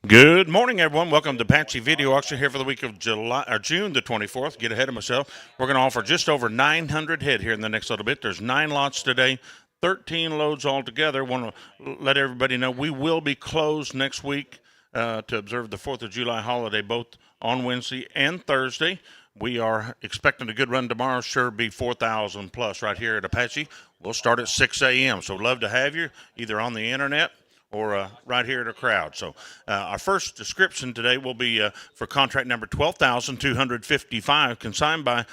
Good morning, everyone. Welcome to Apache Video Auction here for the week of June the 24th. Get ahead of myself. We're going to offer just over 900 head here in the next little bit. There's 9 lots today, 13 loads altogether. Want to let everybody know we will be closed next week to observe the 4th of July holiday, both on Wednesday and Thursday. We are expecting a good run tomorrow. Sure, be 4,000 plus right here at Apache. We'll start at 6 a.m. So love to have you either on the internet or right here at a crowd. So our first description today will be for contract number 12,255, consigned by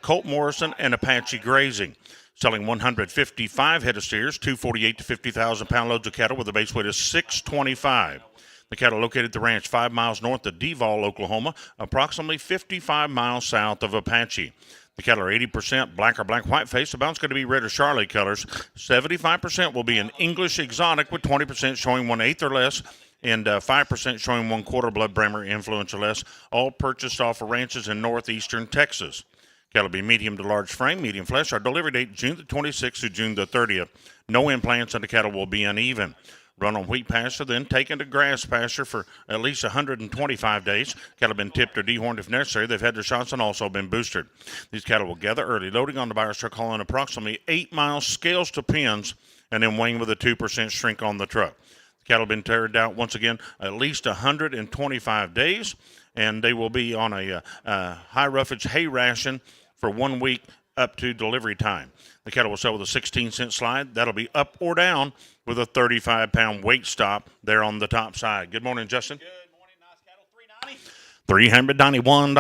Colt Morrison and Apache Grazing. Selling 155 head of steers, 248 to 50,000 pound loads of cattle with a base weight of 625. The cattle located at the ranch 5 miles north of Devol, Oklahoma, approximately 55 miles south of Apache. The cattle are 80% black or black white face. The balance is going to be red or Charlie colors. 75% will be an English exotic with 20% showing 1/8 or less and 5% showing 1/4 blood Bremer influence or less, all purchased off of ranches in northeastern Texas. Cattle will be medium to large frame, medium flesh. Our delivery date June the 26th to June the 30th. No implants and the cattle will be uneven. Run on wheat pasture, then taken to grass pasture for at least 125 days. Cattle have been tipped or dehorned if necessary. They've had their shots and also been boosted. These cattle will gather early, loading on the buyer's truck, hauling approximately 8 miles, scales to pens, and then weighing with a 2% shrink on the truck. The cattle have been teared out once again at least 125 days, and they will be on a high roughage hay ration for 1 week up to delivery time. The cattle will sell with a 16-cent slide. That'll be up or down with a 35-pound weight stop there on the top side. Good morning, Justin. Good morning, nice cattle, 390. $391,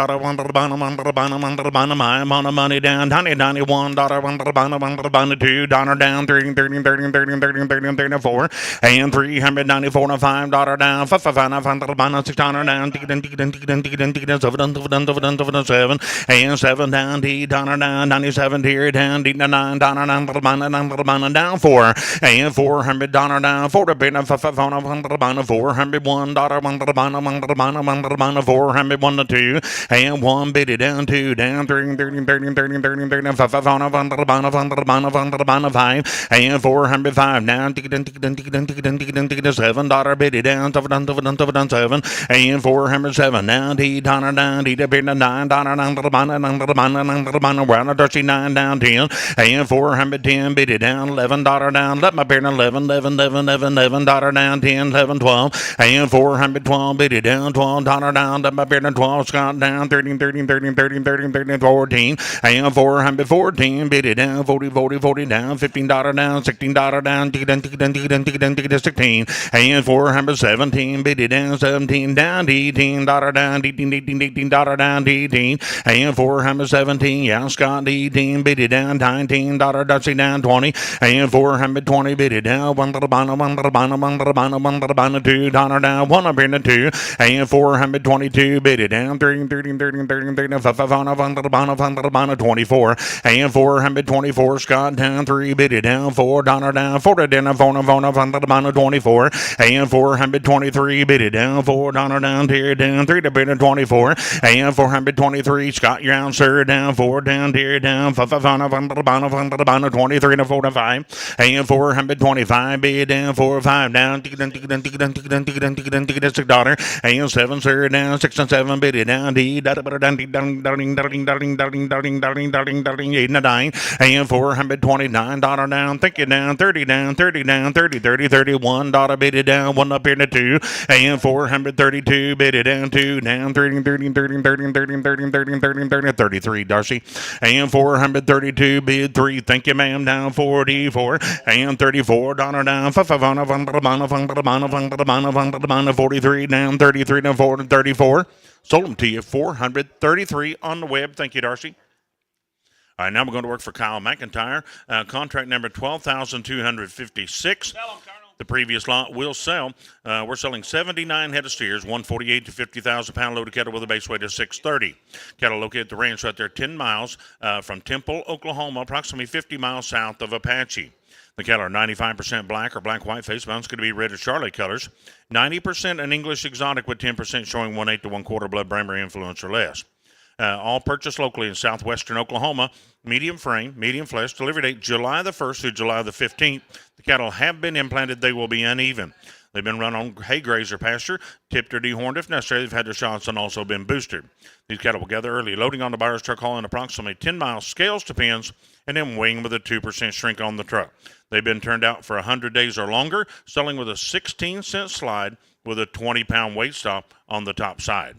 my money down, $91, $2 down, 30, 30, 30, 30, 30, 30, 34, and $394 and $5 down, $6 down, $7 and $7 down, $8 down, 97 here down, $9 down, $4 and $400 down, $401, 400, 1 to 2, and 1 bid it down, 2 down, 30, 30, 30, 30, 30, 30, 5, 5, and 405 down, $7 bid it down, 7, and 407 down, $8 down, $8 bid $9 down, round of 39 down, 10, and 410 bid it down, $11 down, let my bear $11 down, 10, 11, 12, and 412 bid it down, $12 down, let my bear 12, Scott down, 13, 13, 13, 13, 13, 13, 14, and 414 bid it down, 40, 40, 40 down, $15 down, $16 down, 16, and 417 bid it down, 17 down, $18 down, $18 down, 18, and 417, yeah, Scott 18 bid it down, $19, Dutchy down, 20, and 420 bid it down, $2 down, 1 up in the 2, and 422 bid it down, 30, 30, 30, 30, 30, 24, and 424, Scott down, 3 bid it down, $4 down, 40 down, 24, and 423 bid it down, $4 down, tear down, 3 to bid 24, and 423, Scott you're down, sir down, 4 down, tear down, 23 to 45, and 425 bid down, 4 5 down, $6, and 7 sir down, 6 and 7 bid it down, D darting, 8 and 9, and $429 down, think it down, 30 down, 30 down, 30, 30, $31 bid it down, 1 up here to 2, and 432 bid it down, 2 down, 30, 30, 30, 30, 30, 30, 30, 30, 30, 33, Darcy, and 432 bid 3, thank you ma'am, down 44, and $34 down, 43 down, 33 down, 4 and 34. Sold them to you, 433 on the web. Thank you, Darcy. All right, now we're going to work for Kyle McIntyre. Contract number 12,256. The previous lot will sell. We're selling 79 head of steers, 148 to 50,000 pound load of cattle with a base weight of 630. Cattle located at the ranch right there 10 miles from Temple, Oklahoma, approximately 50 miles south of Apache. The cattle are 95% black or black white face. Bound's going to be red or Charlie colors. 90% an English exotic with 10% showing 1/8 to 1/4 blood Bremer influence or less. All purchased locally in southwestern Oklahoma. Medium frame, medium flesh. Delivery date July the 1st through July the 15th. The cattle have been implanted. They will be uneven. They've been run on hay grazer pasture, tipped or dehorned if necessary. They've had their shots and also been boosted. These cattle will gather early, loading on the buyer's truck, hauling approximately 10 miles, scales to pens, and then weighing with a 2% shrink on the truck. They've been turned out for 100 days or longer, selling with a 16-cent slide with a 20-pound weight stop on the top side.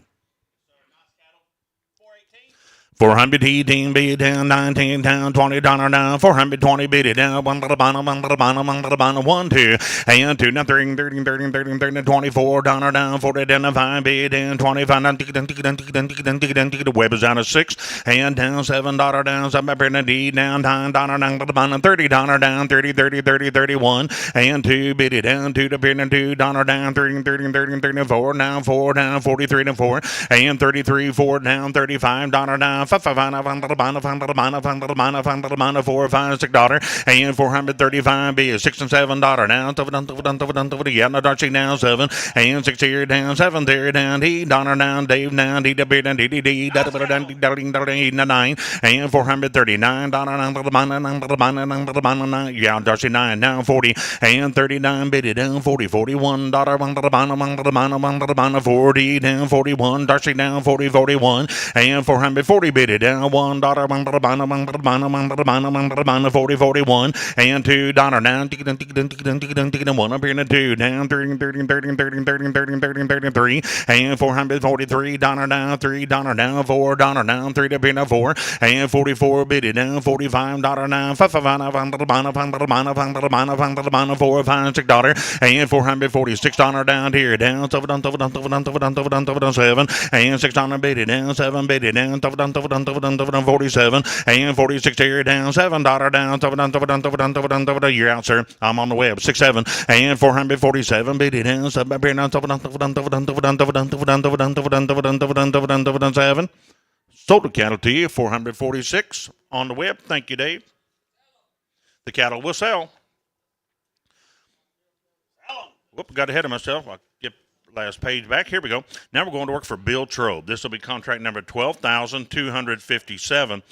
400 18 bid down, 19 down, $20 down, 420 bid it down, 1 1 2 and 2 now 30 30 30 30 30 $24 down, 40 down, 5 bid down, 25 down, the web is down to 6 and down, $7 down, 7 D down, $9 down, $30 down, 30 30 30 31 and 2 bid it down, 2 to bid and $2 down, 30 30 30 34 down, 4 down, 43 to 4 and 33 4 down, $35 down, 4 5 6 and 435 be $6 and $7 down. Yeah, no darcy down 7 and 6 here down 7 there down D dollar down Dave down D W down D D D down 9 and $439 yeah darcy 9 down 40 and 39 bid down 40 $41 40 down 41 darcy down 40 41 and 440 bid down $1 40 41 and $2 down 1 up here and 2 down 30 30 30 30 30 30 30 33 and $443 down $3 down $4 down 3 up here and 4 and 44 bid down $45 down 4 5 6 and $446 down here down 7 and $6 bid down 7 bid down 47 and 46 here down $7 down you're out sir I'm on the web 6 7 and 447 bid it down 7 sold the cattle to you 446 on the web. Thank you Dave. The cattle will sell. Whoop, got ahead of myself. I'll get last page back. Here we go. Now we're going to work for Bill Trobe. This will be contract number 12,257.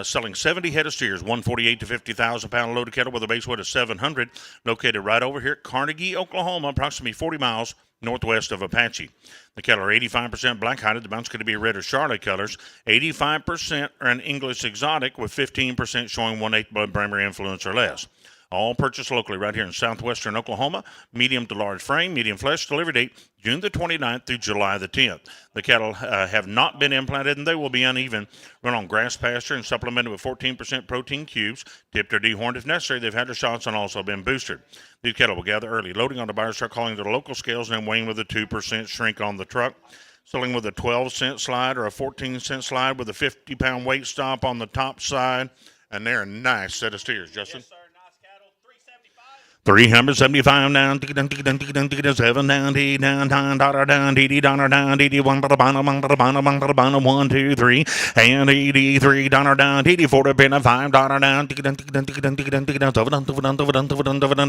Selling 70 head of steers, 148 to 50,000 pound loaded cattle with a base weight of 700. Located right over here at Carnegie, Oklahoma, approximately 40 miles northwest of Apache. The cattle are 85% black-hided. The mounts could be red or Charlotte colors. 85% are an English exotic with 15% showing 1/8 blood primary influence or less. All purchased locally right here in southwestern Oklahoma. Medium to large frame, medium flesh. Delivery date June the 29th through July the 10th. The cattle have not been implanted and they will be uneven. Run on grass pasture and supplemented with 14% protein cubes. Tipped or dehorned if necessary. They've had their shots and also been boosted. These cattle will gather early. Loading on the buyer's truck, hauling to the local scales, and then weighing with a 2% shrink on the truck. Selling with a 12-cent slide or a 14-cent slide with a 50-pound weight stop on the top side. And they're a nice set of steers, Justin. Yes, sir. Nice cattle. 375. 375 down, 7 down, D down, $10 down, DD down, DD 1 1 2 3 and DD $3 down, DD 4 to pin $5 down,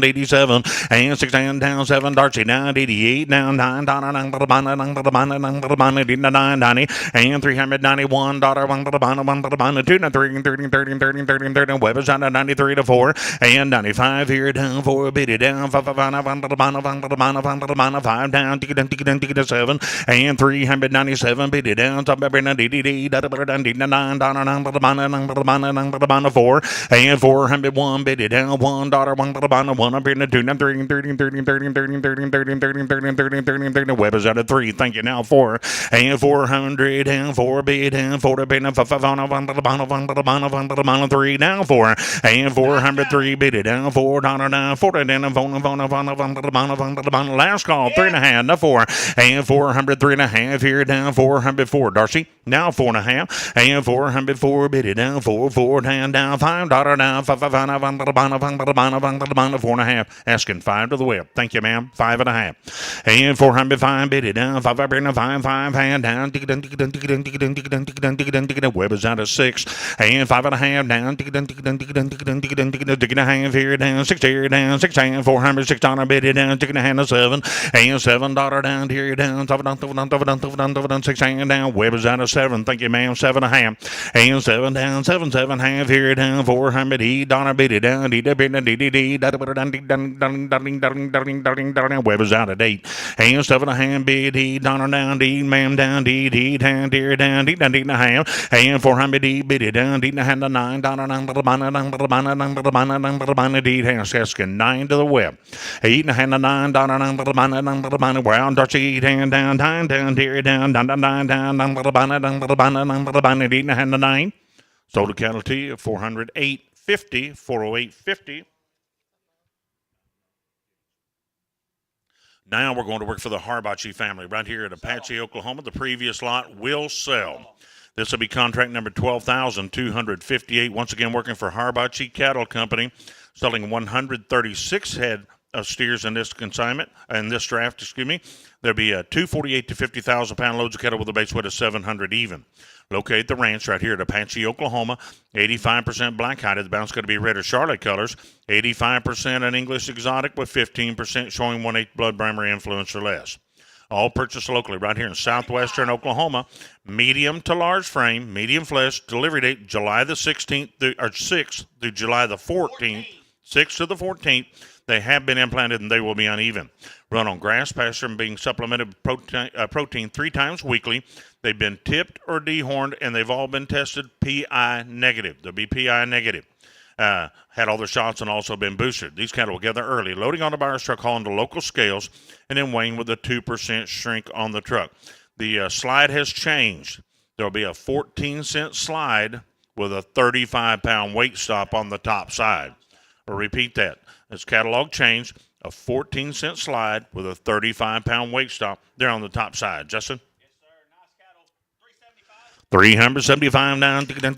87 and 6 down 7 Darcy down, DD 8 down, $9 $9 and $391 2 30 Weber's down 93 to 4 and 95 here down 4 bid down 5 down 7 and 397 bid down top of DD $9 4 and 401 bid down $1 1 up in the 2 30 Weber's out of 3. Thank you now 4 and 400 and 4 bid down 4 bid down 5 3 down 4 and 403 bid it down $4 down 40 down last call 3.5 to 4 and 403.5 here down 404 Darcy now 4.5 and 404 bid it down 4 down $5 down 4.5 asking 5 to the web. Thank you ma'am 5.5 and 405 bid it down 5 hand down web is out of 6 and 5.5 down digging a half here down 6 here down 6 and $406 bid it down, chicken a hand of $7 and $7 down, dear down, 6 and down, web is out of 7, thank you ma'am, 7 and a half, and 7 down, 7 half, here down, $400 bid it down, web is out of 8, and 7 and a half, bid he, dollar down, D, ma'am down, D, down, dear down, D, and a half, and 400 D, bid it down, D, and a hand of $9, D, asking 9 to the web. 8 and a hand of $9, brown, Darcy, down, dear down, down, 8 and a hand of 9. Sold a cattle to you at $408.50, $408.50. Now we're going to work for the Apache family right here at Apache, Oklahoma. The previous lot will sell. This will be contract number 12,258. Once again, working for Apache Cattle Company, selling 136 head of steers in this consignment, in this draft, There'll be 248 to 50,000 pound loads of cattle with a base weight of 700 even. Locate the ranch right here at Apache, Oklahoma. 85% black-hided. The balance going to be red or Charlotte colors. 85% an English exotic with 15% showing 1/8 blood primary influence or less. All purchased locally right here in southwestern Oklahoma. Medium to large frame, medium flesh. Delivery date July the 16th or 6th through July the 14th. 6th to the 14th. They have been implanted and they will be uneven. Run on grass pasture and being supplemented with protein 3 times weekly. They've been tipped or dehorned and they've all been tested PI negative. They'll be PI negative. Had all their shots and also been boosted. These cattle will gather early, loading on the buyer's truck, hauling to local scales, and then weighing with a 2% shrink on the truck. The slide has changed. There will be a 14-cent slide with a 35-pound weight stop on the top side. I'll repeat that. It's catalog change, a 14-cent slide with a 35-pound weight stop there on the top side. Justin? Yes, sir. Nice cattle. 375. 375 down, $9 down,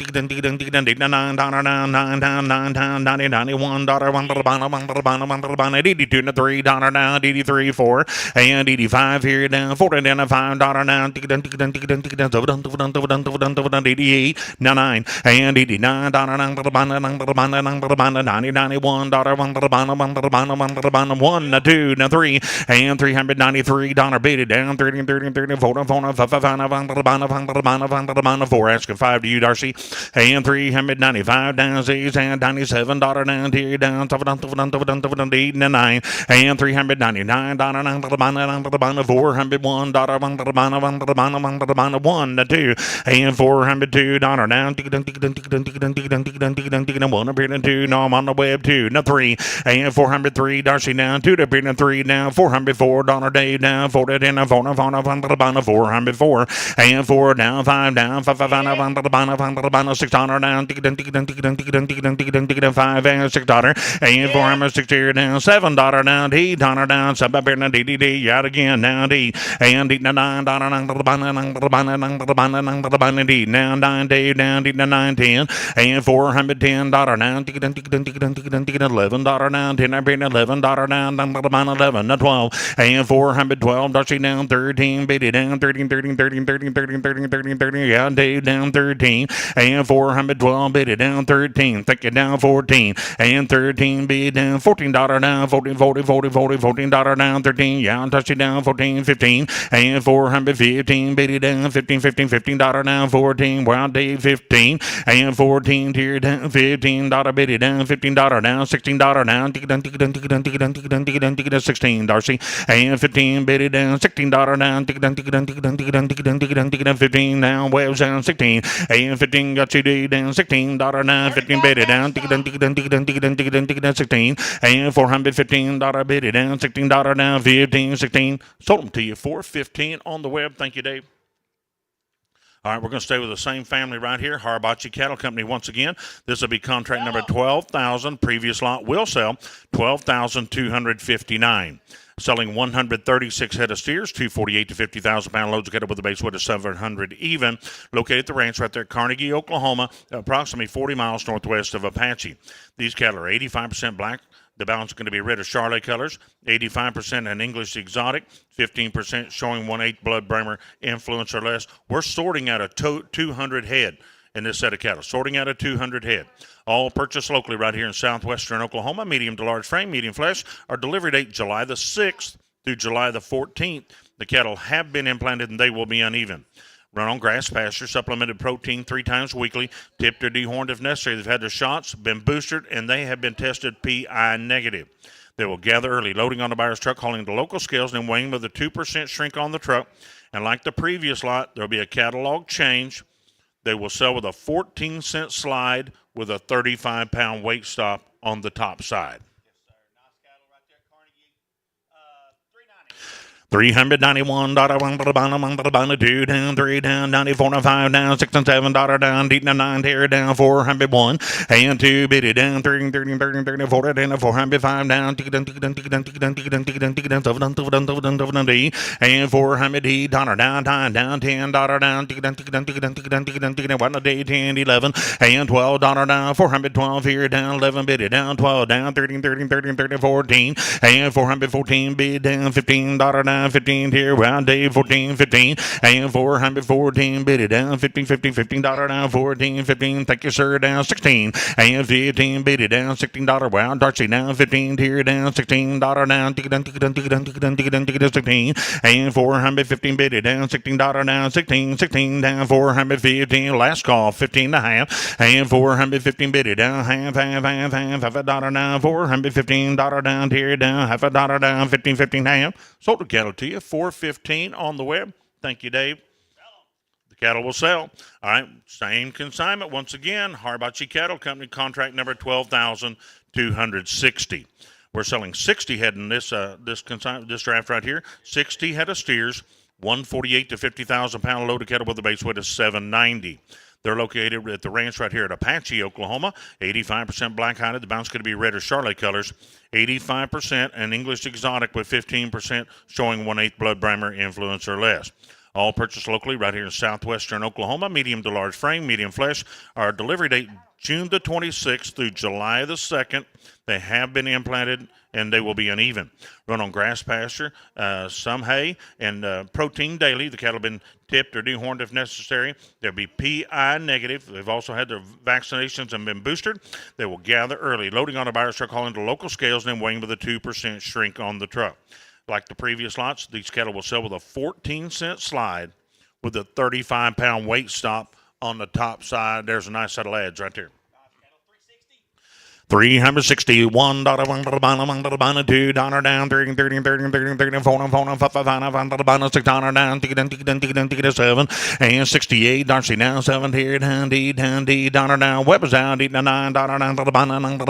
$91, 82 to $3 down, 83 4, and 85 here down, 40 down, $5 down, 88 9 and $89 $91 1 2 3 and $393 bid it down 30 4 asking 5 to you, Darcy, and $395 down, Z's and $97 down, here down, 8 and $9 and $399 $401 1 2 and $402 down, 1 appearing 2, no, I'm on the web 2, no 3 and $403 Darcy down, 2 appearing 3 down, $404 Dave down, 40 down, 404 and 4 down, 5 down, 5 $6 down, 5 and $6 and $406 here down, $7 down, $8 down, $7 DDD out again down D and $9 now 9 Dave down $9 10 and $410 down $11 down 10 $11 down 11 12 and $412 Darcy down 13 Biddy down 13 yeah, Dave down 13 and $412 bid down 13 think it down 14 and 13 bid down $14 down 14 down 13 yeah, Darcy down 14 15 and $415 bid down 15 down 14 Wild Dave 15 and 14 tier down $15 bid down $15 down $16 down 16 Darcy and 15 bid down $16 down 15 down Webs down 16 and 15 got you down $16 down 15 bid down 16 and $415 bid down $16 down 15 16 sold them to you $415 on the web. Thank you, Dave. All right, we're going to stay with the same family right here, Apache Cattle Company once again. This will be contract number 12,000. Previous lot will sell 12,259. Selling 136 head of steers, 248 to 50,000 pound loads of cattle with a base weight of 700 even. Located at the ranch right there at Carnegie, Oklahoma, approximately 40 miles northwest of Apache. These cattle are 85% black. The balance is going to be red or Charlotte colors, 85% an English exotic, 15% showing 1/8 blood primer influence or less. We're sorting out a 200 head in this set of cattle, sorting out of 200 head. All purchased locally right here in southwestern Oklahoma, medium to large frame, medium flesh. Our delivery date, July the 6th through July the 14th. The cattle have been implanted and they will be uneven. Run on grass pasture, supplemented protein 3 times weekly, tipped or dehorned if necessary. They've had their shots, been boosted, and they have been tested PI negative. They will gather early, loading on the buyer's truck, hauling to local scales, and then weighing with a 2% shrink on the truck. And like the previous lot, there will be a catalog change. They will sell with a 14-cent slide with a 35-pound weight stop on the top side. Nice cattle right there, Carnegie. $391, 2 down, 3 down, 94 5 down, 6 and $7 down, 8 and 9 tear down, 401 and 2 bid it down, 30, 30, 30, 30, 40 down, 405 down, tick down, tick down, tick down, tick down, tick down, tick down, tick down, and 400 dollar down, $10 down, tick down, tick down, tick down, tick down, tick down, tick down, 1 day, 10, 11, and $12 down, 412 here down, 11 bid it down, 12 down, 13, 13, 13, 13, 14, and 414 bid down, $15 down. 15 here, round day 14, 15, and 414 bid it down, 15, 15, $15 down, 14, 15, thank you sir, down 16, and 15 bid it down, $16 round, Darcy down, 15 here down, $16 down, tick down, tick down, tick down, tick down, tick down, tick down, 16, and 415 bid it down, $16 down, 16, 16 down, 415, last call, 15 and a half, and 415 bid it down, half a dollar down, $415 down, tear down, half a dollar down, 15, 15 half, sold the cattle to you, $415 on the web. Thank you, Dave. The cattle will sell. All right, same consignment once again. Apache Cattle Company contract number 12,260. We're selling 60 head in this draft right here. 60 head of steers, 148 to 50,000 pound load of cattle with a base weight of 790. They're located at the ranch right here at Apache, Oklahoma. 85% black-hided. The bound's going to be red or Charlotte colors. 85% and English exotic with 15% showing 1/8 blood brammer influence or less. All purchased locally right here in southwestern Oklahoma. Medium to large frame, medium flesh. Our delivery date, June the 26th through July the 2nd. They have been implanted and they will be uneven. Run on grass pasture, some hay, and protein daily. The cattle have been tipped or dehorned if necessary. They'll be PI negative. They've also had their vaccinations and been boosted. They will gather early, loading on a buyer's truck, hauling to local scales, and then weighing with a 2% shrink on the truck. Like the previous lots, these cattle will sell with a 14-cent slide with a 35-pound weight stop on the top side. There's a nice set of lads right there. $361, $2 down, 30, 30, 30, 30, 30, 40, 40, 55, $6 down, ticket down, ticket down, ticket down, ticket 7, and 68, Darcy down, 7 here, down, D, dollar down, Weber's out, $8, $9, down, to the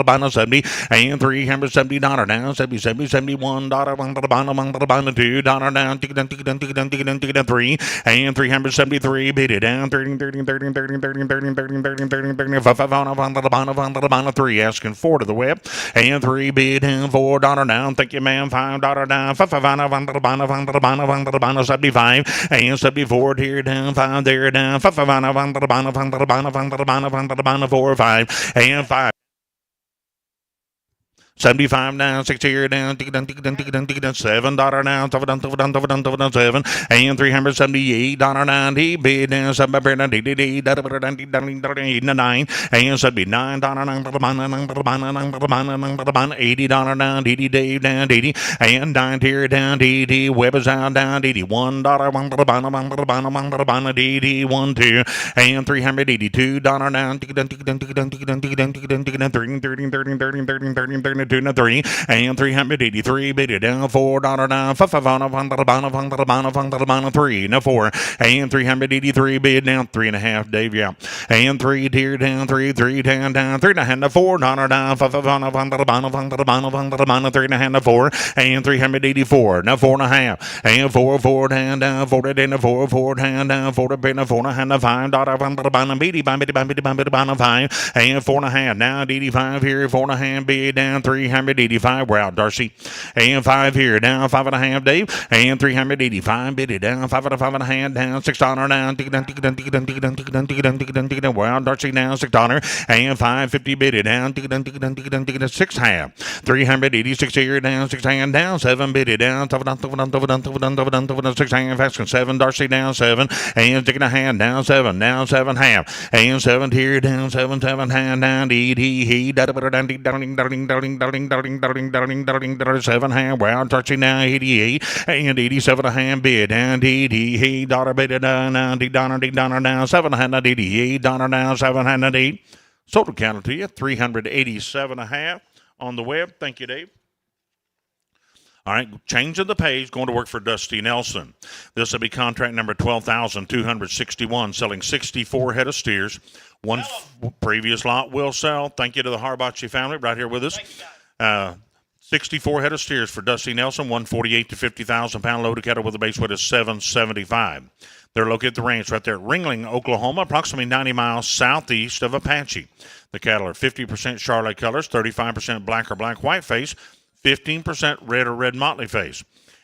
bottom, 70, and $370 down, 70, 70, $71, $2 down, ticket down, ticket down, ticket down, ticket down, ticket down, 3, and $373, bid it down, 30, 30, 30, 30, 30, 30, 30, 30, 30, 30, 5, 3, asking 4 to the web, and 3 bid down, $4 down, thank you ma'am, $5 down, 75, and 74 here down, 5 there down, 4, 5, and 5. 75 down, 60 here down, ticket down, ticket down, ticket down, ticket down, $7 down, $7, and $378 down, he bid down, 7 down, $9, and should be $9 down, $80 down, DD Dave down, DD, and 9 here down, DD, Weber's out down, DD, $1, DD, 1, 2, and $382 down, ticket down, ticket down, ticket down, ticket down, ticket down, ticket down, ticket down, 13, 13, 13, 13, 13, 13, 13, 2 and 3, and 383 bid it down, $4 down, 5, 3 and 4, and 383 bid down, 3.5, Dave, yeah, and 3 deer down, 3 down, 3 and a $4 down, 5, 3 and a 4, and 384, now 4.5, and 4 down, 4 down, 4 down, 4 and a 4 and a $5, 5, and 4.5, now 85 here, 4.5 bid down, 3 385. We're out, Darcy. And 5 here, down 5.5, Dave. And 385, bid it down 5.5, down $6 down. We're out, Darcy down $6. And 550, bid it down 6 half. 386 here, down 6 hand, down 7, bid it down 6 hand, asking 7, Darcy down 7. And taking a hand, down 7 half. And 7 here, down 7 hand, down he, 7 hand, we're out, Darcy now 88. And 87 a hand, bid, and he, dollar bid it down, down 7 hand, 88, down 7 hand, 8. Sold counter to you, 387 a half on the web. Thank you, Dave. All right, changing the page, going to work for Dusty Nelson. This will be contract number 12,261, selling 64 head of steers. One previous lot will sell. Thank you to the Harbachi family right here with us. 64 head of steers for Dusty Nelson, 148 to 50,000 pound load of cattle with a base weight of 775. They're located at the ranch right there at Ringling, Oklahoma, approximately 90 miles southeast of Apache. The cattle are 50% Charolais colors, 35% black or black white face, 15% red or red motley face,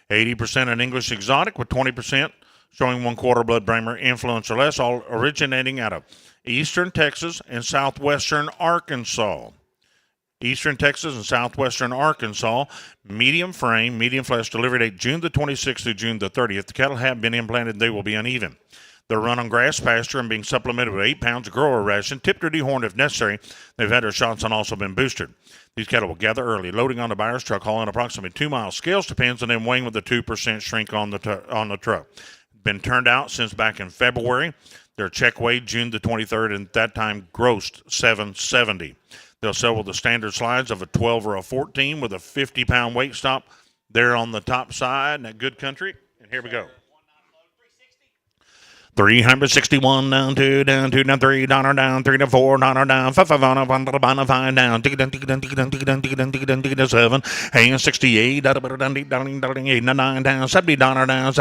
80% an English exotic with 20% showing 1/4 blood Bramer influence or less, all originating out of eastern Texas and southwestern Arkansas. Eastern Texas and southwestern Arkansas, medium frame, medium flesh, delivery date June the 26th through June the 30th. The cattle have been implanted, they will be uneven. They're run on grass pasture and being supplemented with 8 pounds of grower ration, tipped or dehorned if necessary. They've had their shots and also been boosted. These cattle will gather early, loading on the buyer's truck, hauling approximately 2 miles. Scales to pens, and then weighing with a 2% shrink on the truck. Been turned out since back in February. Their check weighed June the 23rd, and at that time grossed 770. They'll sell with the standard slides of a 12 or a 14 with a 50-pound weight stop there on the top side in that good country. And here we go. 361 down 2 down 3 down $3 down $4 down 5 down 7 and 68 down 8 9 down $70 down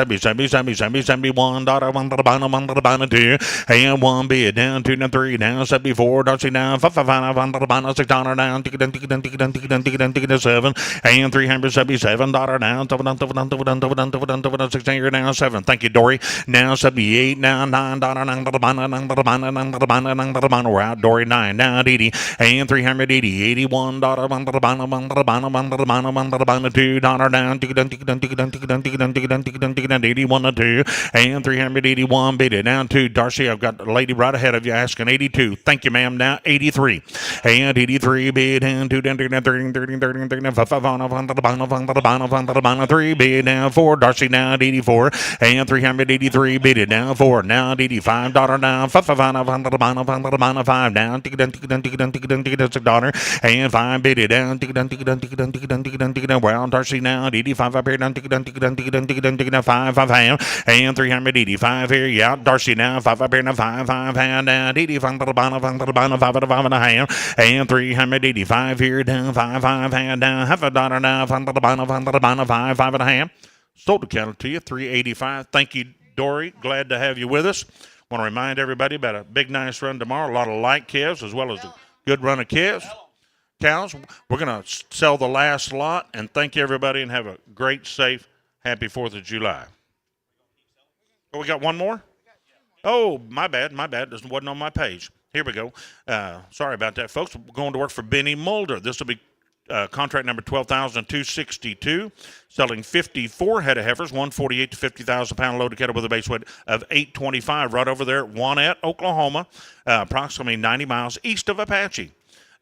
71 $2 and 1 bid down 2 down 3 down 74 Darcy down 5 $6 down 7 and $377 down 16 down 7. Thank you, Dory. Now 78 now $9 we're out Dory 9 now 80 and 380 $81 $2 down 81 2 and 381 bid it down to Darcy. I've got the lady right ahead of you asking 82. Thank you, ma'am. Now 83 and 83 bid and 2 down 3 bid down 4 Darcy now 84 and 383 bid it down 4 now $85 down 5 down $6 and 5 bid it down well Darcy now 85 up here down 5 and 385 here yeah Darcy now 5 up here now 5 and down 85 5 and 385 here down 5 and down $0.50 now 5 sold the counter to you 385. Thank you, Dory. Glad to have you with us. Want to remind everybody about a big, nice run tomorrow. A lot of light calves as well as a good run of calves. Cows. We're going to sell the last lot, and thank you, everybody, and have a great, safe, happy 4th of July. Oh, we got one more? Oh, my bad. This wasn't on my page. Here we go. Sorry about that, folks. We're going to work for Benny Mulder. This will be contract number 12,262, selling 54 head of heifers, 148 to 50,000 pound load of cattle with a base weight of 825, right over there at Wanette, Oklahoma, approximately 90 miles east of Apache.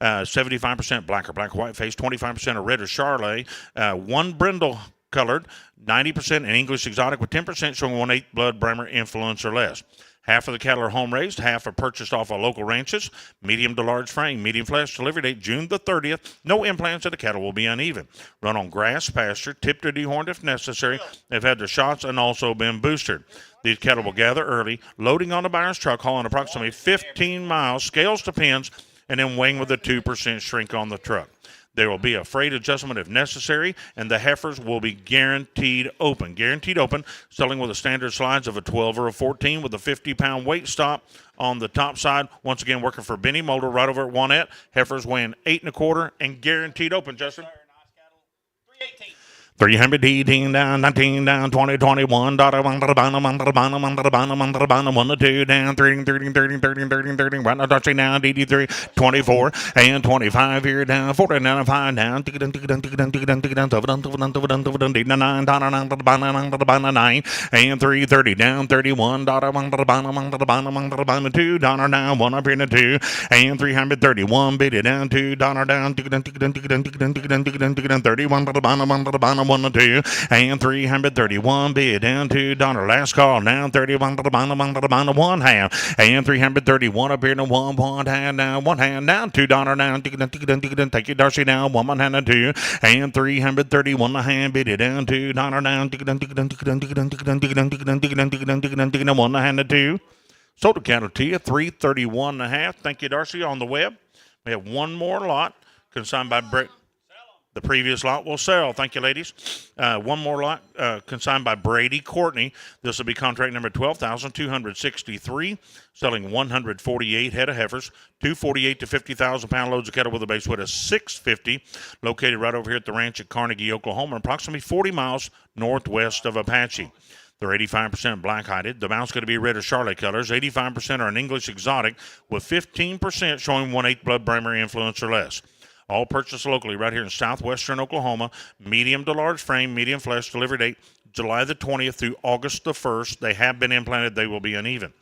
75% black or black white face, 25% of red or Charolais, 1 brindle colored, 90% an English exotic with 10% showing 1/8 blood Bremer influence or less. Half of the cattle are home raised, half are purchased off of local ranches. Medium to large frame, medium flesh, delivery date June the 30th. No implants of the cattle will be uneven. Run on grass pasture, tipped or dehorned if necessary. They've had their shots and also been boosted. These cattle will gather early, loading on the buyer's truck, hauling approximately 15 miles, scales to pens, and then weighing with a 2% shrink on the truck. There will be a freight adjustment if necessary, and the heifers will be guaranteed open. Guaranteed open, selling with a standard slides of a 12 or a 14 with a 50-pound weight stop on the top side. Once again, working for Benny Mulder right over at Juanette. Heifers weighing 8 1/4 and guaranteed open, Justin. Sir, nice cattle. 318. 318 down, 19 down, 20, 21, daughter, 1 to the bottom, 1 to the bottom, 1 to the bottom, 1 to the bottom, 1 to 2 down, 13, 13, 13, 13, 13, 13, right now, touching down, DD3, 24, and 25 here down, 40 down, 5 down, tick it down, tick it down, tick it down, tick it down, tick it down, 7 down, 9, daughter, 9 to the bottom, 9 to the bottom, 9, and 3, 30 down, 31, daughter, 1 to the bottom, 1 to the bottom, 1 to the bottom, 2, daughter down, 1 up here in the 2, and 331, bid it down, 2, daughter down, tick it down, tick it down, tick it down, tick it down, tick it down, tick it down, tick it down, 31 to the bottom, 1 to the bottom, 1 to 2, and 331 bid down $2. Last call down 31 to the bottom, 1 to the bottom, 1 half, and 331 up here to 1 hand down, 1 hand down, $2 down, tick it down, tick it down, tick it down, take your Darcy down, 1 hand down 2, and 331 a hand bid it down $2 down, tick it down, tick it down, tick it down, tick it down, tick it down, tick it down, tick it down, tick it down, tick it down, tick it down, tick it down, 1 hand down 2. Sold the cattle to you 331 a half. Thank you, Darcy. On the web, we have one more lot consigned by Brett. The previous lot will sell. Thank you, ladies. One more lot consigned by Brady Courtney. This will be contract number 12,263, selling 148 head of heifers, 248 to 50,000 pound loads of cattle with a base weight of 650, located right over here at the ranch at Carnegie, Oklahoma, approximately 40 miles northwest of Apache. They're 85% black-hided. The mount's going to be red or Charlotte colors. 85% are an English exotic, with 15% showing 1/8 blood primary influence or less. All purchased locally right here in southwestern Oklahoma. Medium to large frame, medium flesh, delivery date July the 20th through August the 1st. They have been implanted. They will be uneven.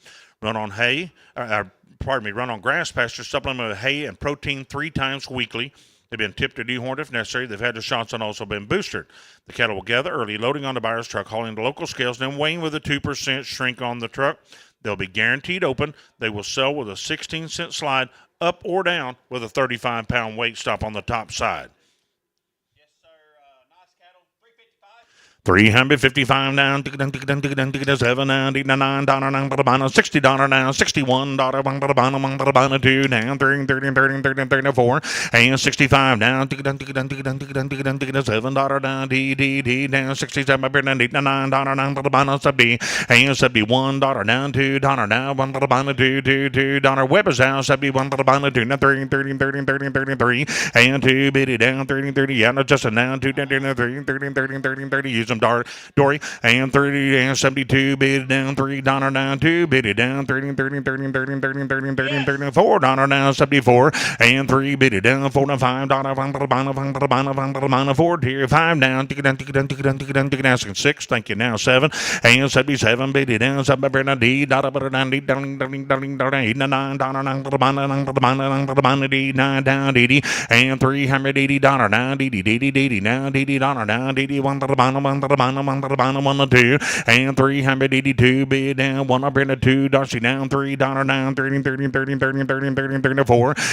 Run on run on grass pasture, supplement with hay and protein 3 times weekly. They've been tipped or dehorned if necessary. They've had their shots and also been boosted. The cattle will gather early, loading on the buyer's truck, hauling to local scales, then weighing with a 2% shrink on the truck. They'll be guaranteed open. They will sell with a 16-cent slide, up or down, with a 35-pound weight stop on the top side. Yes, sir. Nice cattle. 355. 355 down, tick it down, tick it down, tick it down, tick it down, 7 down, $9 down, $60 down, $61, 1 to the bottom, 1 to the bottom, 2 down, 34, and 65 down, tick it down, tick it down, tick it down, tick it down, tick it down, tick it down, $7 down, D down, 67 up here down, $9 down to the bottom, sub B, and $71 down, $2 down, 1 to the bottom, $2, Weber's down, $71 to the bottom, 2 down, 33, and 2 biddy down, 30, yeah, no, just a down, 2 down, 30, use them. Dory, and 30 and 72, bid down, $3 down, 2, bid it down, 30, $4 down, 74, and 3, bid it down, $4 to $5, 4 tier, 5 down, tick it down, tick it down, tick it down, tick it down, tick it down, 6, thank you, now 7, and 77, bid it down, 7, D, down, 8, 9, D, 9 down, 80, and $380 down, D, now, D, down, D, 1 to the bottom, 1 to the bottom, 1 to the bottom, 1 to 2, and 382 bid down, 1 up in the 2, Darcy down, $3 down, 34,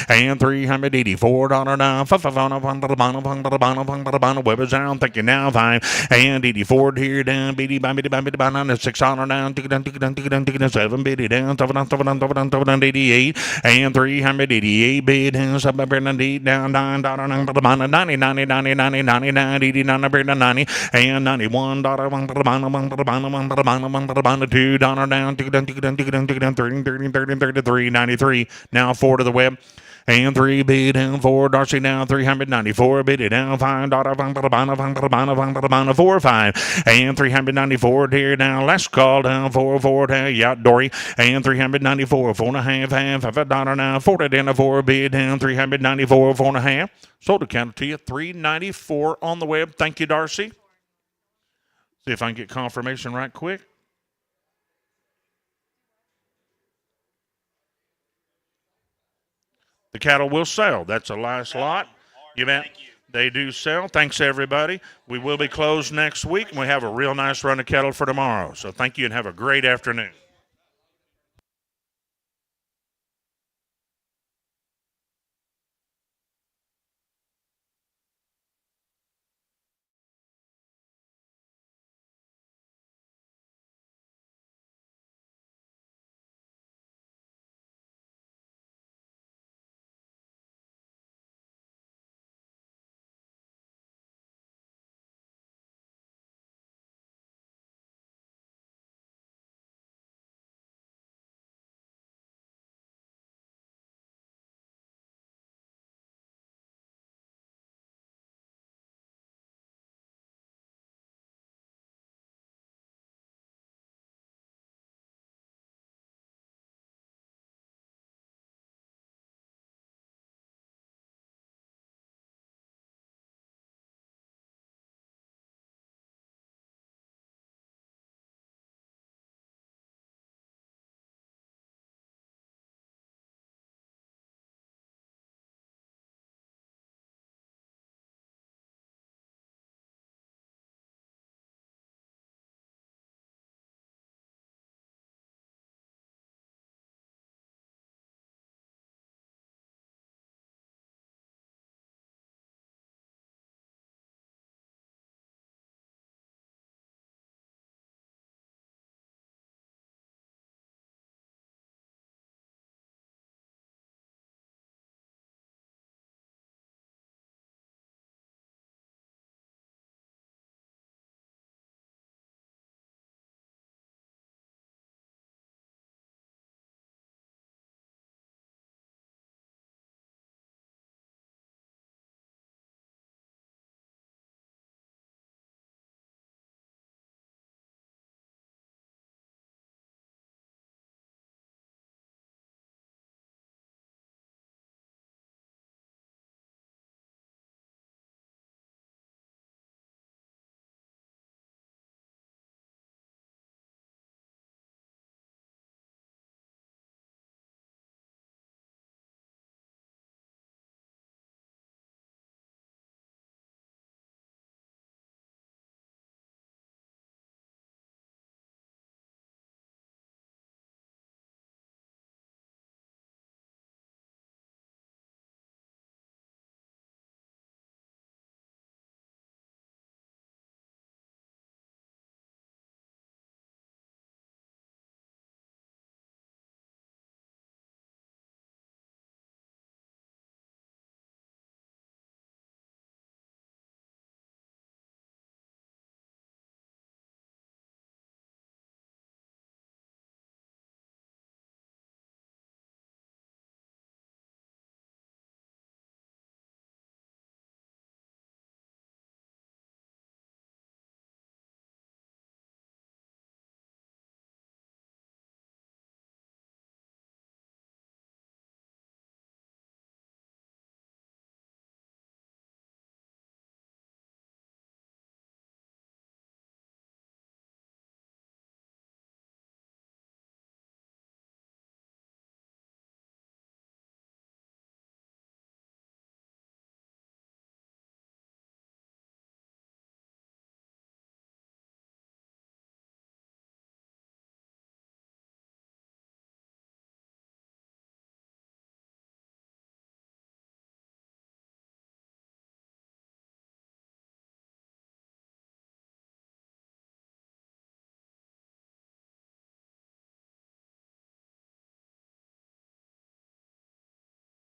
and $384 down, 5 on 1 to the bottom, 1 to the bottom, 1 to the bottom, Weber's down, thank you now, 5, and 84 here down, biddy, biddy, biddy, biddy, 6 on down, tick it down, tick it down, tick it down, tick it down, 7 biddy down, 7 88, and 388 bid down, 7 up in the 8 down, $9 down to the bottom, 90, 90, 90, 90, 99, 89 up in the 90, and $91, 1 to the bottom, 1 to the bottom, 1 to the bottom, 1 to the bottom, $2 down, tick it down, tick it down, tick it down, tick it down, 33, 93, now 4 to the web. And 3 bid down, 4 Darcy down, 394 bid it down, $5 1 to the bottom, 1 to the bottom, 1 to the bottom, 4 5, and 394 here down, last call down, 4 down, yeah, Dory, and 394, 4 and a half, $5 now, 40 down, 4 bid down, 394, 4 and a half. Sold the counter to you, 394 on the web. Thank you, Darcy. See if I can get confirmation right quick. The cattle will sell. That's the last lot. You bet. They do sell. Thanks, everybody. We will be closed next week, and we have a real nice run of cattle for tomorrow. So thank you and have a great afternoon.